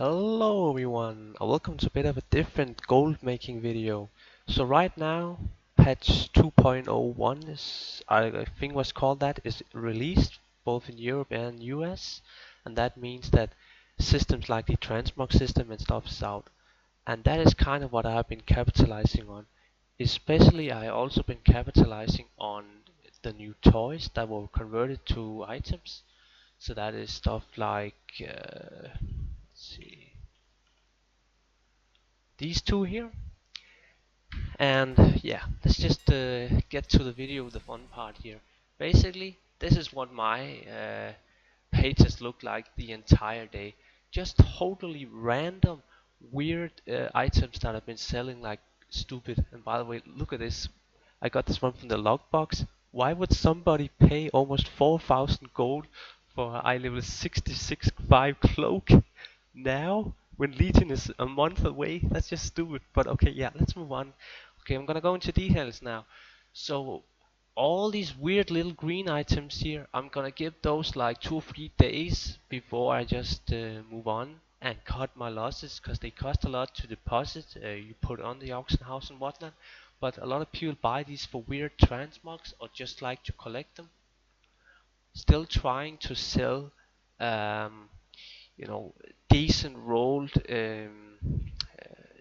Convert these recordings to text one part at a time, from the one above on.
Hello everyone, welcome to a bit of a different gold making video. So right now, patch 2.01 is, I think was called that, is released both in Europe and US, and that means that systems like the transmog system and stuff is out. And that is kind of what I've been capitalizing on. Especially I also been capitalizing on the new toys that were converted to items. So that is stuff like, let's see, these two here. And yeah, let's just get to the video, the fun part here. Basically, this is what my pages look like the entire day. Just totally random, weird items that I've been selling like stupid. And by the way, look at this. I got this one from the logbox. Why would somebody pay almost 4,000 gold for a eye level 66.5 cloak now when Legion is a month away? That's just stupid. But okay, yeah, let's move on. Okay, I'm gonna go into details now. So all these weird little green items here, I'm gonna give those like 2 or 3 days before I just move on and cut my losses, because they cost a lot to deposit. You put on the auction house and whatnot, but a lot of people buy these for weird transmogs or just like to collect them. Still trying to sell um, you know, decent rolled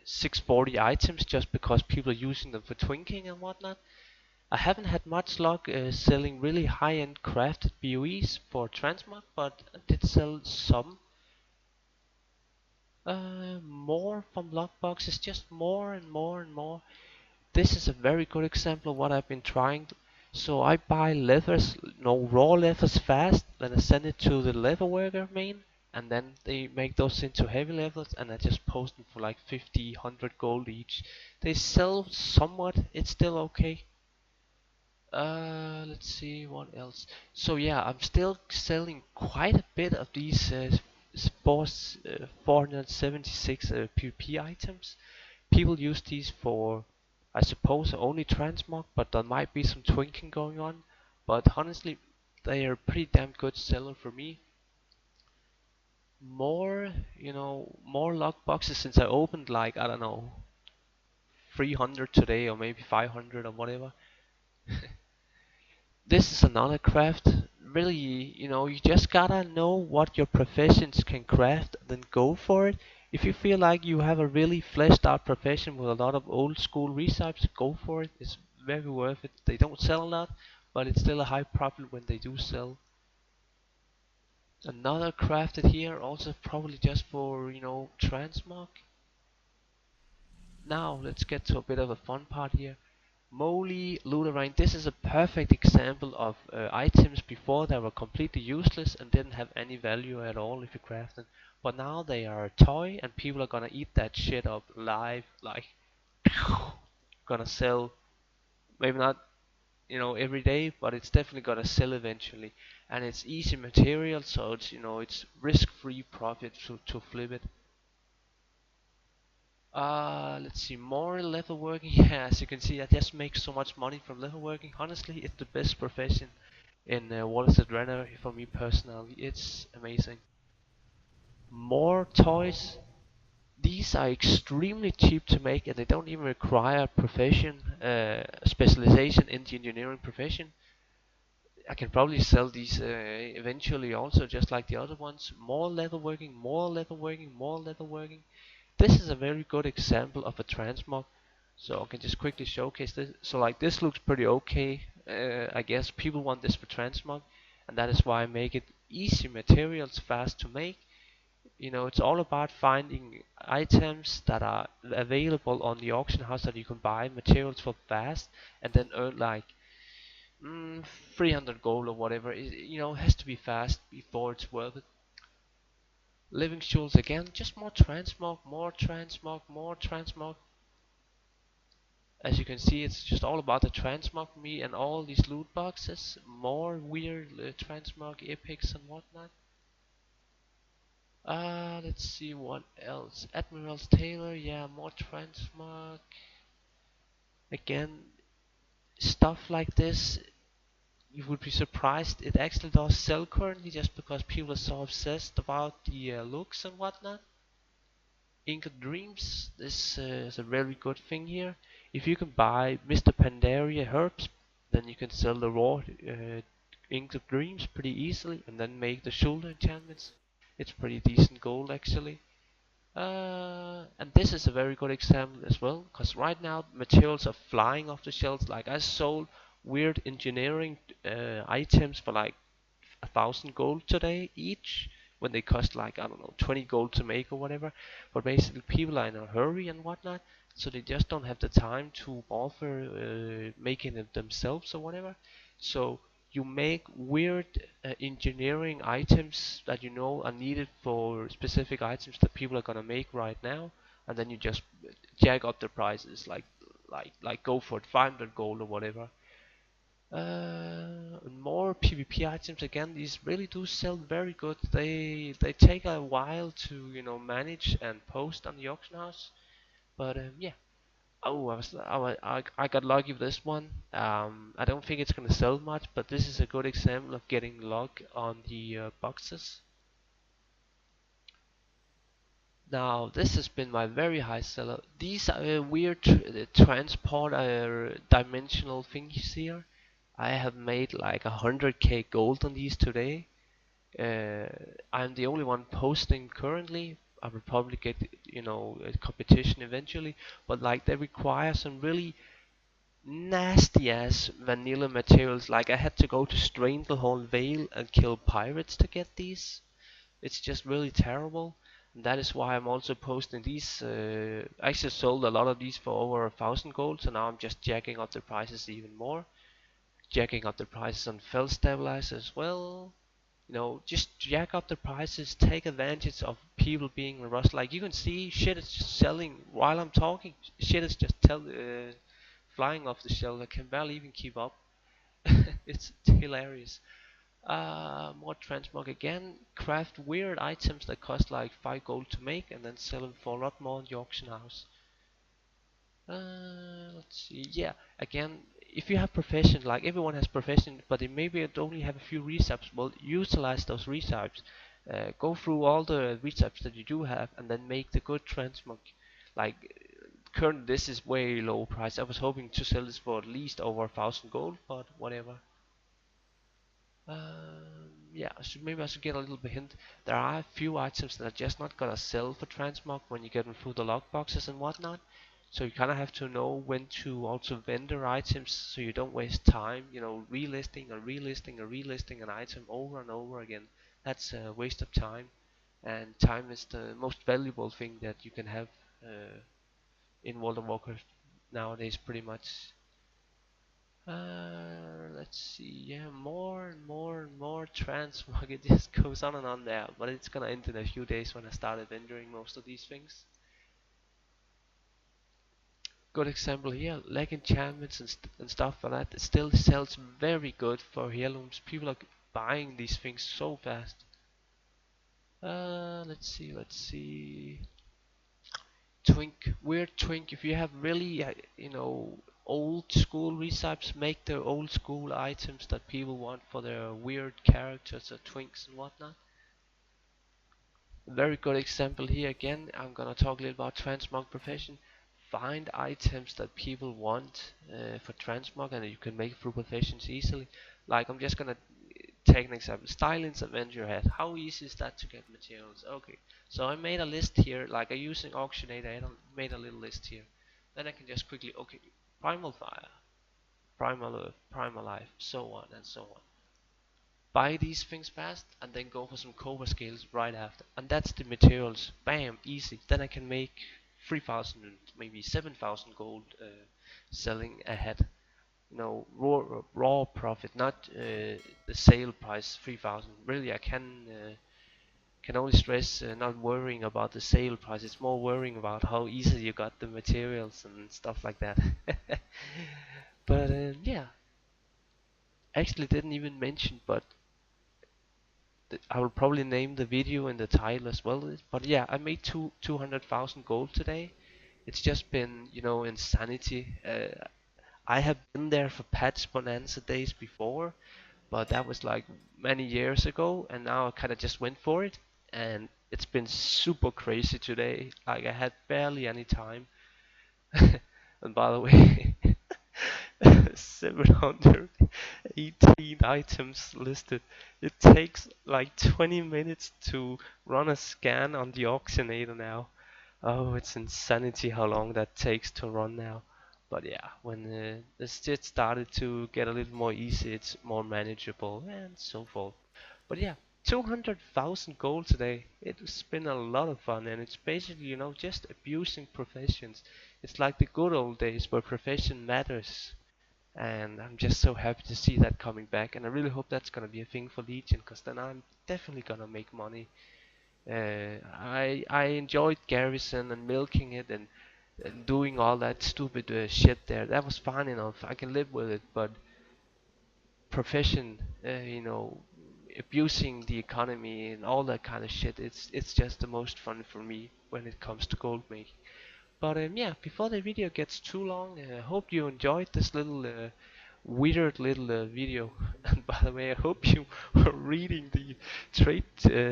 640 items just because people are using them for twinking and whatnot. I haven't had much luck selling really high-end crafted BOEs for transmog, but I did sell some. More from lockboxes, just more and more and more. This is a very good example of what I've been trying. So I buy leathers, no raw leathers fast, then I send it to the leather worker main, and then they make those into heavy leathers, and I just post them for like 50, 100 gold each. They sell somewhat, it's still okay. Let's see what else. So yeah, I'm still selling quite a bit of these sports 476 PvP items. People use these for, I suppose, only transmog, but there might be some twinking going on. But honestly, they are pretty damn good seller for me. More, more lock boxes since I opened like, I don't know, 300 today or maybe 500 or whatever. This is another craft. Really, you just gotta know what your professions can craft, then go for it. If you feel like you have a really fleshed out profession with a lot of old school recipes, go for it. It's very worth it. They don't sell a lot, but it's still a high profit when they do sell. Another crafted here, also probably just for, transmog. Now let's get to a bit of a fun part here. Moly, Ludarine, this is a perfect example of items before that were completely useless and didn't have any value at all if you craft them. But now they are a toy and people are gonna eat that shit up live, like gonna sell, maybe not, every day, but it's definitely gonna sell eventually. And it's easy material, so it's, it's risk-free profit to flip it. Let's see, more leather working. Yeah, as you can see, I just make so much money from leather working. Honestly, it's the best profession in Water Runner for me personally. It's amazing. More toys. These are extremely cheap to make, and they don't even require profession, specialization in the engineering profession. I can probably sell these eventually also, just like the other ones. More leather working, more leather working, more leather working. This is a very good example of a transmog. So I can just quickly showcase this. So like this looks pretty okay. I guess people want this for transmog, and that is why I make it easy materials, fast to make. It's all about finding items that are available on the auction house that you can buy materials for fast, and then earn like 300 gold or whatever. It has to be fast before it's worth it. Living Jewels again, just more transmog, more transmog, more transmog. As you can see, it's just all about the transmog for me and all these loot boxes. More weird transmog epics and whatnot. Let's see what else. Admiral's Tailor, yeah, more transmog. Again, stuff like this, you would be surprised it actually does sell currently, just because people are so obsessed about the looks and whatnot. Ink of Dreams. This is a very good thing here. If you can buy Mr. Pandaria herbs, then you can sell the raw Ink of Dreams pretty easily, and then make the shoulder enchantments. It's pretty decent gold actually. And this is a very good example as well, because right now materials are flying off the shelves. Like I sold weird engineering items for like 1,000 gold today each, when they cost like, I don't know, 20 gold to make or whatever. But basically people are in a hurry and whatnot, so they just don't have the time to bother making it themselves or whatever. So you make weird engineering items that you know are needed for specific items that people are gonna make right now, and then you just jack up the prices, like go for it 500 gold or whatever. More PvP items again. These really do sell very good. They take a while to manage and post on the auction house, but yeah. Oh, I got lucky with this one. I don't think it's gonna sell much, but this is a good example of getting luck on the boxes. Now, this has been my very high seller. These are weird transport dimensional things here. I have made like 100k gold on these today. Uh, I'm the only one posting currently. I will probably get a competition eventually, but like they require some really nasty ass vanilla materials. Like I had to go to Stranglehorn Vale and kill pirates to get these. It's just really terrible. And that is why I'm also posting these. I actually sold a lot of these for over 1,000 gold, so now I'm just jacking up the prices even more. Jacking up the prices on Fell Stabilizer as well. Just jack up the prices, take advantage of people being in a rush. Like you can see, shit is just selling while I'm talking. Shit is just flying off the shelf. I can barely even keep up. It's hilarious. More transmog again. Craft weird items that cost like 5 gold to make, and then sell them for a lot more in the auction house. Let's see. Yeah, again, if you have profession, like everyone has profession, but they maybe only have a few recipes, well, utilize those recipes. Go through all the recipes that you do have, and then make the good transmog. Like currently, this is way low price. I was hoping to sell this for at least over 1,000 gold, but whatever. Yeah, maybe I should get a little bit hint. There are a few items that are just not gonna sell for transmog when you get them through the log boxes and whatnot. So you kind of have to know when to also vendor items so you don't waste time, relisting and relisting and relisting an item over and over again. That's a waste of time, and time is the most valuable thing that you can have in World of Warcraft nowadays, pretty much. Let's see. Yeah, more and more and more transmog. It just goes on and on there, but it's gonna end in a few days when I started vendoring most of these things. Good example here, leg enchantments and stuff like that. It still sells very good for heirlooms. People are buying these things so fast. Let's see. Twink, weird twink. If you have really, old school recipes, make the old school items that people want for their weird characters or twinks and whatnot. Very good example here again. I'm gonna talk a little about transmog profession. Find items that people want for transmog and that you can make through professions easily. Like I'm just gonna take an example. Stylings Avenger Head. How easy is that to get materials? Okay, so I made a list here. Like I using Auctionator, I made a little list here. Then I can just quickly, okay, Primal Fire, Primal Earth, Primal Life, so on and so on. Buy these things fast and then go for some Cobra scales right after. And that's the materials. Bam, easy. Then I can make 3,000, maybe 7,000 gold selling ahead. Raw profit, not the sale price 3,000. Really, I can only stress not worrying about the sale price. It's more worrying about how easy you got the materials and stuff like that. But yeah, actually didn't even mention, but I will probably name the video in the title as well. But yeah, I made 200,000 gold today. It's just been, insanity. I have been there for patch Bonanza days before, but that was like many years ago, and now I kind of just went for it. And It's been super crazy today. Like I had barely any time. And by the way, 718 items listed. It takes like 20 minutes to run a scan on the auctionator now. Oh, it's insanity how long that takes to run now. But yeah, when the shit started to get a little more easy, it's more manageable and so forth. But yeah, 200,000 gold today. It's been a lot of fun, and it's basically, just abusing professions. It's like the good old days where profession matters. And I'm just so happy to see that coming back, and I really hope that's gonna be a thing for Legion, because then I'm definitely gonna make money. I enjoyed Garrison and milking it and doing all that stupid shit there. That was fine enough. I can live with it, but profession, abusing the economy and all that kind of shit. It's just the most fun for me when it comes to gold making. But yeah, before the video gets too long, I hope you enjoyed this little weird little video. And by the way, I hope you were reading the trade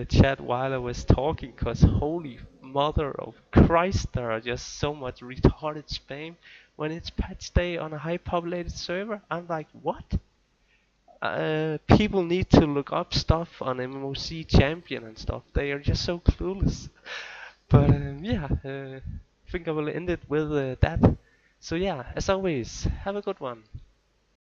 chat while I was talking, cause holy mother of Christ, there are just so much retarded spam when it's patch day on a high populated server. I'm like, what? People need to look up stuff on MMOC Champion and stuff. They are just so clueless. But yeah, I think I will end it with that. So yeah, as always, have a good one.